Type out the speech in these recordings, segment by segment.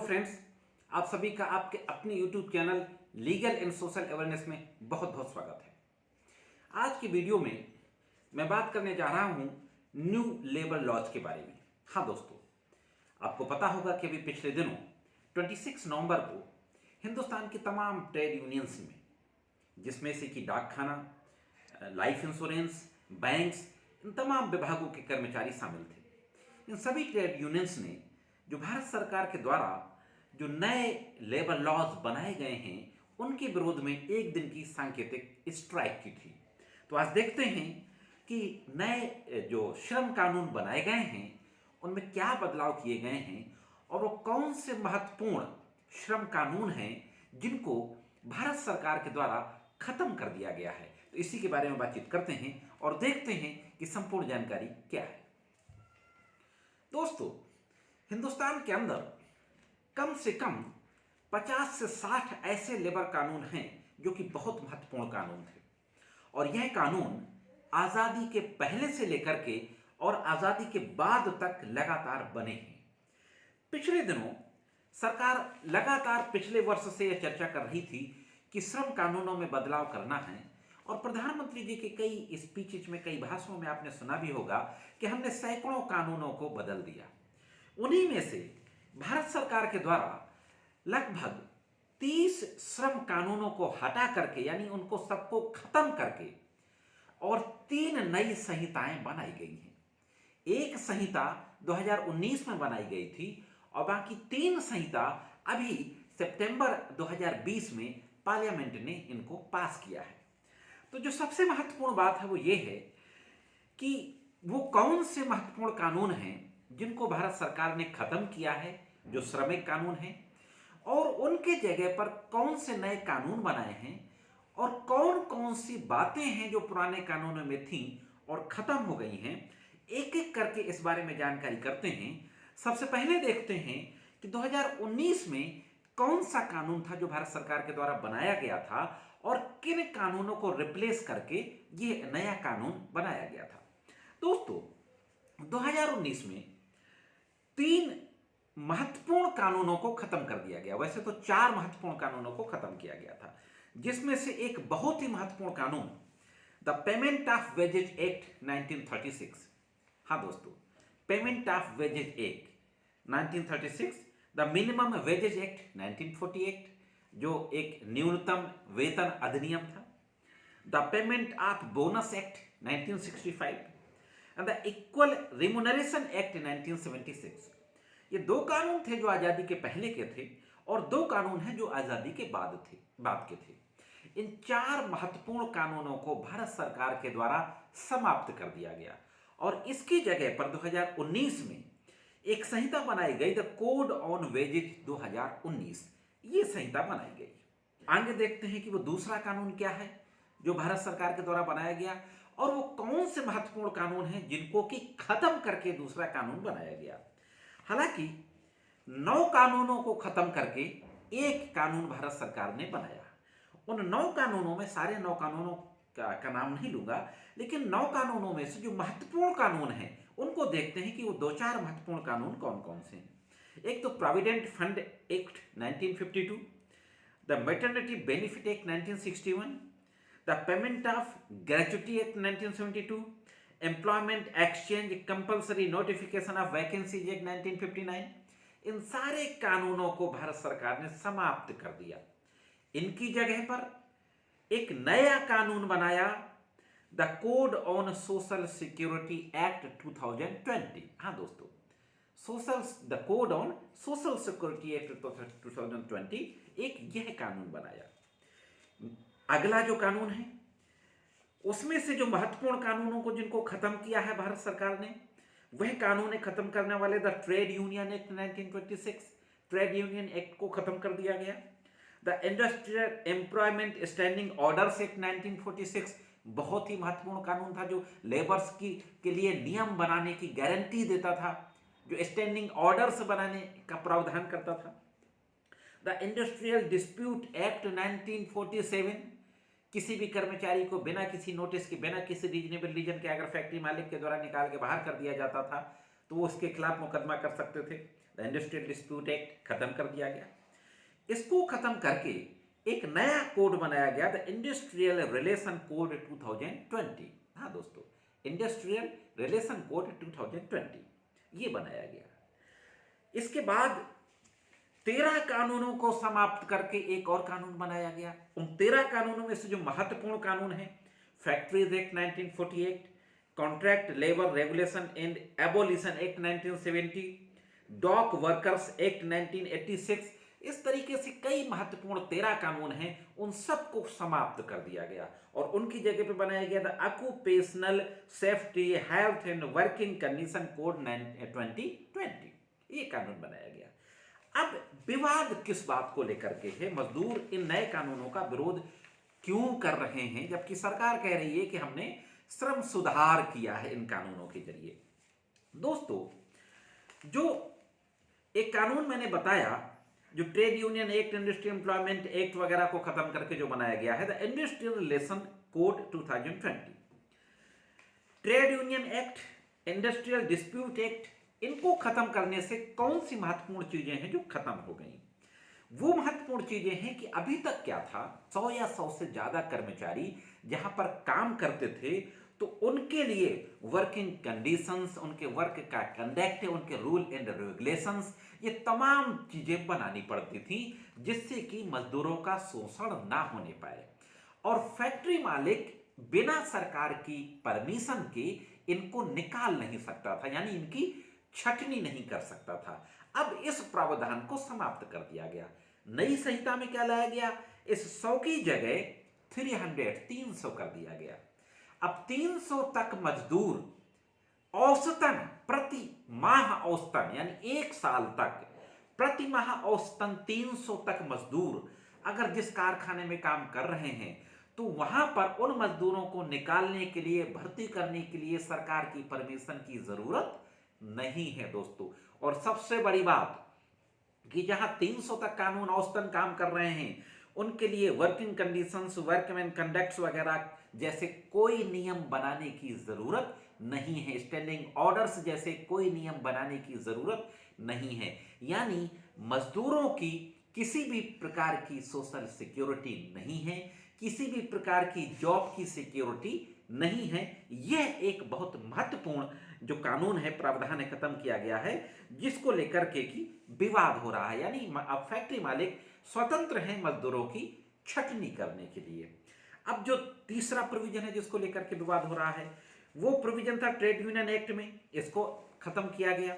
Friends, आप सभी का आपके अपने YouTube channel legal and social awareness में बहुत बहुत स्वागत है। आज की वीडियो में मैं बात करने जा रहा हूं न्यू लेबर लॉज के बारे में। हाँ दोस्तों, आपको पता होगा कि अभी पिछले दिनों 26 नवंबर को हिंदुस्तान की तमाम ट्रेड यूनियंस में, जिसमें से कि डाकखाना, लाइफ इंश्योरेंस, बैंक्स, इन तमाम विभागों के कर्मचारी शामिल थे। इन सभी ट्रेड यूनियंस ने जो भारत सरकार के द्वारा जो नए लेबर लॉज बनाए गए हैं उनके विरोध में एक दिन की सांकेतिक स्ट्राइक की थी। तो आज देखते हैं कि नए जो श्रम कानून बनाए गए हैं उनमें क्या बदलाव किए गए हैं और वो कौन से महत्वपूर्ण श्रम कानून हैं जिनको भारत सरकार के द्वारा खत्म कर दिया गया है। तो इसी के बारे में बातचीत करते हैं और देखते हैं कि संपूर्ण जानकारी क्या है। दोस्तों, हिंदुस्तान के अंदर कम से कम 50 से 60 ऐसे लेबर कानून हैं जो कि बहुत महत्वपूर्ण कानून थे और यह कानून आज़ादी के पहले से लेकर के और आज़ादी के बाद तक लगातार बने हैं। पिछले दिनों सरकार लगातार पिछले वर्ष से यह चर्चा कर रही थी कि श्रम कानूनों में बदलाव करना है और प्रधानमंत्री जी के कई स्पीचेज में, कई भाषणों में आपने सुना भी होगा कि हमने सैकड़ों कानूनों को बदल दिया। उन्हीं में से भारत सरकार के द्वारा लगभग 30 श्रम कानूनों को हटा करके, यानी उनको सबको खत्म करके, और 3 नई संहिताएं बनाई गई हैं। एक संहिता 2019 में बनाई गई थी और बाकी 3 संहिता अभी सितंबर 2020 में पार्लियामेंट ने इनको पास किया है। तो जो सबसे महत्वपूर्ण बात है वो ये है कि वो कौन से महत्वपूर्ण कानून हैं जिनको भारत सरकार ने खत्म किया है, जो श्रमिक कानून हैं, और उनके जगह पर कौन से नए कानून बनाए हैं और कौन कौन सी बातें हैं जो पुराने कानूनों में थीं और खत्म हो गई हैं। एक एक करके इस बारे में जानकारी करते हैं। सबसे पहले देखते हैं कि 2019 में कौन सा कानून था जो भारत सरकार के द्वारा बनाया गया था और किन कानूनों को रिप्लेस करके ये नया कानून बनाया गया था। दोस्तों, 2019 में 3 महत्वपूर्ण कानूनों को खत्म कर दिया गया। वैसे तो 4 महत्वपूर्ण कानूनों को खत्म किया गया था, जिसमें से एक बहुत ही महत्वपूर्ण कानून the payment of wages act 1936। हाँ दोस्तों, payment of wages act 1936, the minimum wages act 1948 जो एक न्यूनतम वेतन अधिनियम था, the payment of bonus act 1965 and the equal remuneration act 1976। ये 2 कानून थे जो आज़ादी के पहले के थे और 2 कानून हैं जो आज़ादी के बाद के थे। इन 4 महत्वपूर्ण कानूनों को भारत सरकार के द्वारा समाप्त कर दिया गया और इसकी जगह पर 2019 में एक संहिता बनाई गई, द कोड ऑन वेजेज 2019। ये संहिता बनाई गई। आगे देखते हैं कि वो दूसरा कानून क्या है जो भारत सरकार के द्वारा बनाया गया और वो कौन से महत्वपूर्ण कानून हैं जिनको कि खत्म करके दूसरा कानून बनाया गया। हालांकि 9 कानूनों को खत्म करके एक कानून भारत सरकार ने बनाया। उन 9 कानूनों में, सारे 9 कानूनों का नाम नहीं लूंगा, लेकिन 9 कानूनों में से जो महत्वपूर्ण कानून हैं उनको देखते हैं कि वो 2-4 महत्वपूर्ण कानून कौन कौन से हैं। एक तो provident fund act 1952, the maternity benefit act 1961, the payment of gratuity act 1972, employment exchange compulsory notification of vacancies act 1959। इन सारे कानूनों को भारत सरकार ने समाप्त कर दिया। इनकी जगह पर एक नया कानून बनाया, the code on social security act 2020। हाँ दोस्तों, the code on social security act 2020 एक यह कानून बनाया। अगला जो कानून है उसमें से जो महत्वपूर्ण कानूनों को जिनको खत्म किया है भारत सरकार ने, वह कानून खत्म करने वाले the trade union act 1926, trade union act को खत्म कर दिया गया। The industrial employment standing orders act 1946 बहुत ही महत्वपूर्ण कानून था जो लेबर्स के लिए नियम बनाने की गारंटी देता था, जो स्टैंडिंग ऑर्डर्स बनाने का प्रावधान करता था। द इंडस्ट्रियल डिस्प्यूट एक्ट 1947, किसी भी कर्मचारी को बिना किसी नोटिस के, बिना किसी रीजनेबल रीजन के अगर फैक्ट्री मालिक के द्वारा निकाल के बाहर कर दिया जाता था तो वो उसके खिलाफ मुकदमा कर सकते थे। द इंडस्ट्रियल डिस्प्यूट एक्ट खत्म कर दिया गया। इसको खत्म करके एक नया कोड बनाया गया, द इंडस्ट्रियल रिलेशन कोड 2020। हाँ दोस्तों, इंडस्ट्रियल रिलेशन कोड 2020 ये बनाया गया। इसके बाद 13 कानूनों को समाप्त करके एक और कानून बनाया गया। उन 13 कानूनों में से जो महत्वपूर्ण कानून है, factories act 1948, contract labour regulation and abolition act 1970, dock workers act 1986, इस तरीके से कई महत्वपूर्ण 13 कानून हैं, उन सबको समाप्त कर दिया गया और उनकी जगह पे बनाया गया था occupational safety health and working condition code 2020। ये कानून बनाया गया। अब विवाद किस बात को लेकर के है, मजदूर इन नए कानूनों का विरोध क्यों कर रहे हैं, जबकि सरकार कह रही है कि हमने श्रम सुधार किया है इन कानूनों के जरिए। दोस्तों, जो एक कानून मैंने बताया, जो trade union act, industrial employment act वगैरह को खत्म करके जो बनाया गया है, the industrial relation code 2020, trade union act, industrial dispute act, इनको खत्म करने से कौन सी महत्वपूर्ण चीजें हैं जो खत्म हो गई? वो महत्वपूर्ण चीजें हैं कि अभी तक क्या था, 100 या 100 से ज्यादा कर्मचारी जहां पर काम करते थे तो उनके लिए वर्किंग कंडीशंस, उनके वर्क का कंडक्ट, उनके रूल एंड रेगुलेशंस, ये तमाम चीजें बनानी पड़ती थी जिससे कि मजदूरों का शोषण ना होने पाए। और फैक्ट्री मालिक बिना सरकार की परमिशन के इनको निकाल नहीं सकता था, यानी इनकी छटनी नहीं कर सकता था। अब इस प्रावधान को समाप्त कर दिया गया। नई संहिता में क्या लाया गया? इस 100 की जगह 300 कर दिया गया। अब 300 तक मजदूर औसतन प्रति माह औसतन, यानी एक साल तक प्रति माह औसतन 300 तक मजदूर अगर जिस कारखाने में काम कर रहे हैं तो वहां पर उन मजदूरों को निकालने के लिए, भर्ती करने के लिए सरकार की परमिशन की जरूरत नहीं है दोस्तों। और सबसे बड़ी बात कि जहां 300 तक कानून औसतन काम कर रहे हैं उनके लिए वर्किंग कंडीशंस, वर्कमैन कंडक्ट्स वगैरह जैसे कोई नियम बनाने की जरूरत नहीं है, स्टैंडिंग ऑर्डर्स जैसे कोई नियम बनाने की जरूरत नहीं है। यानी मजदूरों की किसी भी प्रकार की सोशल सिक्योरिटी नहीं है, किसी भी प्रकार की जॉब की सिक्योरिटी नहीं है। यह एक बहुत महत्वपूर्ण जो कानून है, प्रावधान है, खत्म किया गया है, जिसको लेकर के कि विवाद हो रहा है। यानी अब फैक्ट्री मालिक स्वतंत्र हैं मजदूरों की छटनी करने के लिए। अब जो तीसरा प्रोविजन है जिसको लेकर के विवाद हो रहा है, वो प्रोविजन था ट्रेड यूनियन एक्ट में, इसको खत्म किया गया।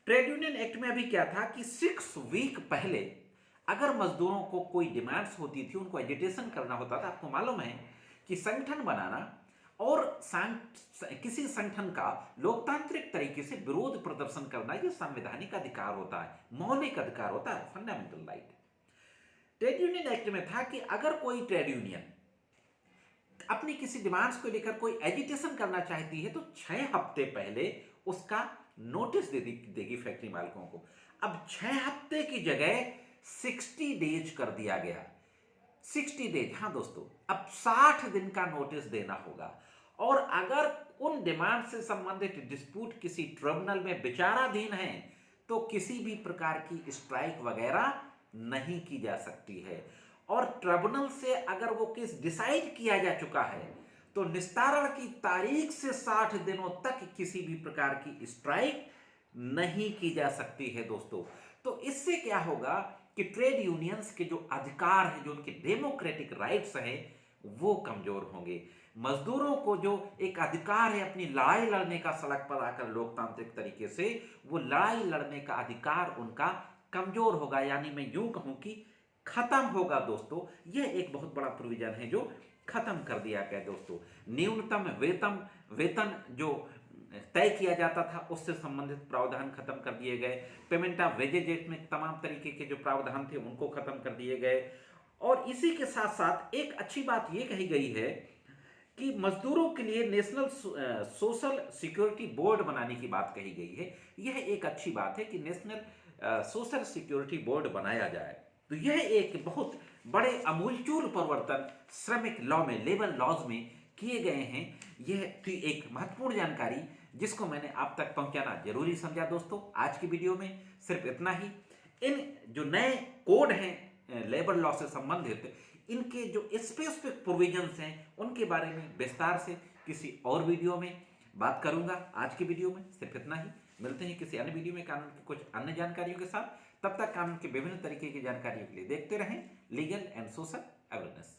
ट्रेड यूनियन एक्ट में अभी क्या था कि 6 वीक पहले अगर मजदूरों को कोई डिमांड्स होती थी, उनको एजिटेशन करना होता था। आपको मालूम है कि संगठन बनाना और किसी संगठन का लोकतांत्रिक तरीके से विरोध प्रदर्शन करना यह संवैधानिक अधिकार होता है, मौलिक अधिकार होता है, fundamental right. Trade union act में था कि अगर कोई ट्रेड यूनियन अपनी किसी डिमांड्स को लेकर कोई एजिटेशन करना चाहती है तो 6 हफ्ते पहले उसका नोटिस देगी फैक्ट्री मालिकों को। अब 6 हफ्ते की जगह 60 डेज कर दिया गया। 60 डेज, हाँ दोस्तों, अब 60 दिन का नोटिस देना होगा। और अगर उन डिमांड से संबंधित डिस्प्यूट किसी ट्रिब्यूनल में विचाराधीन है तो किसी भी प्रकार की स्ट्राइक वगैरह नहीं की जा सकती है। और ट्रिब्यूनल से अगर वो केस डिसाइड किया जा चुका है तो निस्तारण की तारीख से 60 दिनों तक किसी भी प्रकार की स्ट्राइक नहीं की जा सकती है दोस्तों। तो इससे क्या होगा कि ट्रेड यूनियंस के जो अधिकार हैं, जो उनके डेमोक्रेटिक राइट्स हैं, वो कमजोर होंगे। मजदूरों को जो एक अधिकार है अपनी लड़ाई लड़ने का, सड़क पर आकर लोकतांत्रिक तरीके से, वो लड़ाई लड़ने का अधिकार उनका कमजोर होगा, यानी मैं यूं कहूं कि खत्म होगा दोस्तों। यह एक बहुत बड़ा प्रोविजन है जो खत्म कर दिया गया दोस्तों। न्यूनतम वेतन जो तय किया जाता था उससे संबंधित प्रावधान खत्म कर दिए गए। पेमेंट ऑफ वेजेज एक्ट में तमाम तरीके के जो प्रावधान थे उनको खत्म कर दिए गए। और इसी के साथ साथ एक अच्छी बात यह कही गई है कि मजदूरों के लिए नेशनल सोशल सिक्योरिटी बोर्ड बनाने की बात कही गई है। यह एक अच्छी बात है कि नेशनल सोशल सिक्योरिटी बोर्ड बनाया जाए। तो यह एक बहुत बड़े अमूलचूल परिवर्तन श्रमिक लॉ में, लेबर लॉज में किए गए हैं। यह थी एक महत्वपूर्ण जानकारी जिसको मैंने आप तक पहुंचाना जरूरी समझा। दोस्तों आज की वीडियो में सिर्फ इतना ही। इन जो नए कोड हैं लेबर लॉ से संबंधित, इनके जो स्पेसिफिक प्रोविजंस हैं उनके बारे में विस्तार से किसी और वीडियो में बात करूंगा। आज की वीडियो में सिर्फ इतना ही। मिलते हैं किसी अन्य वीडियो में कानून की कुछ अन्य जानकारियों के साथ। तब तक कानून के विभिन्न तरीके की जानकारियों के लिए देखते रहें लीगल एंड सोशल अवेयरनेस।